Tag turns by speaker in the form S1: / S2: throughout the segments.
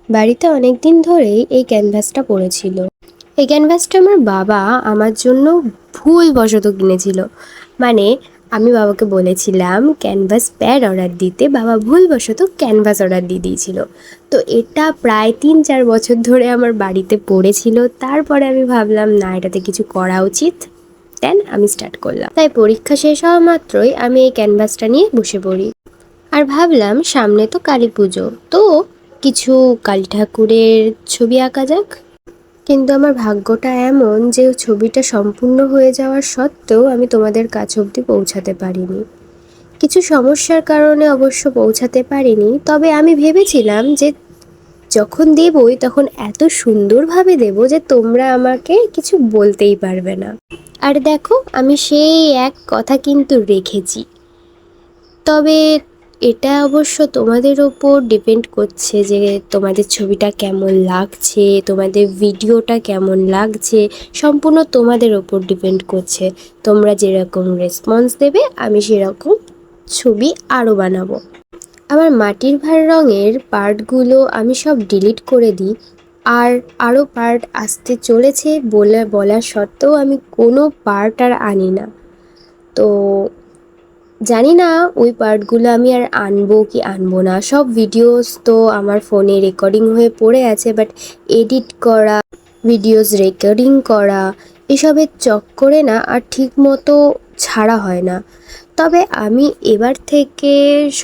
S1: বাড়িতে অনেক দিন ধরেই এই ক্যানভাসটা পড়েছিল। এই ক্যানভাসটা আমার বাবা আমার জন্য ভুলবশত কিনেছিল। মানে আমি বাবাকে বলেছিলাম ক্যানভাস প্যাড অর্ডার দিতে, বাবা ভুলবশত ক্যানভাস অর্ডার দিয়ে দিয়েছিল। তো এটা প্রায় 3-4 বছর ধরে আমার বাড়িতে পড়েছিল। তারপরে আমি ভাবলাম না, এটাতে কিছু করা উচিত। দেন আমি স্টার্ট করলাম। তাই পরীক্ষা শেষ হওয়া মাত্রই আমি এই ক্যানভাসটা নিয়ে বসে পড়ি। আর ভাবলাম সামনে তো কালী পুজো, তো কিছু কালী ঠাকুরের ছবি আঁকা যাক। কিন্তু আমার ভাগ্যটা এমন যে ছবিটা সম্পূর্ণ হয়ে যাওয়ার সত্ত্বেও আমি তোমাদের কাছ অবধি পৌঁছাতে পারিনি। কিছু সমস্যার কারণে অবশ্য পৌঁছাতে পারিনি, তবে আমি ভেবেছিলাম যে যখন দেবই তখন এত সুন্দরভাবে দেব যে তোমরা আমাকে কিছু বলতেই পারবে না। আর দেখো, আমি সেই এক কথা কিন্তু রেখেছি। তবে এটা অবশ্য তোমাদের ওপর ডিপেন্ড করছে যে তোমাদের ছবিটা কেমন লাগছে, তোমাদের ভিডিওটা কেমন লাগছে, সম্পূর্ণ তোমাদের ওপর ডিপেন্ড করছে। তোমরা যেরকম রেসপন্স দেবে আমি সেরকম ছবি আরও বানাবো। আমার মাটির ভাঁড় রঙের পার্টগুলো আমি সব ডিলিট করে দিই, আর আরও পার্ট আসতে চলেছে বলা সত্ত্বেও আমি কোনো পার্ট আর আনি না। তো জানি না ওই পার্টগুলো আমি আর আনবো কি আনবো না। সব ভিডিওস তো আমার ফোনে রেকর্ডিং হয়ে পড়ে আছে, বাট এডিট করা, ভিডিওস রেকর্ডিং করা, এসবের চক্করে না আর ঠিক মতো ছাড়া হয় না। তবে আমি এবার থেকে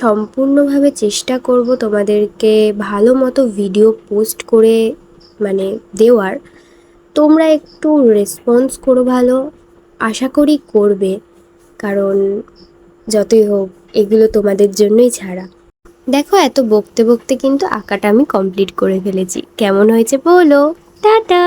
S1: সম্পূর্ণভাবে চেষ্টা করব তোমাদেরকে ভালো মতো ভিডিও পোস্ট করে দেওয়ার। তোমরা একটু রেসপন্স করো ভালো, আশা করি করবে, কারণ যতই হোক এগুলো তোমাদের জন্যই ছাড়া। দেখো, এত বকতে বকতে কিন্তু আঁকাটা আমি কমপ্লিট করে ফেলেছি। কেমন হয়েছে বলো। টাটা।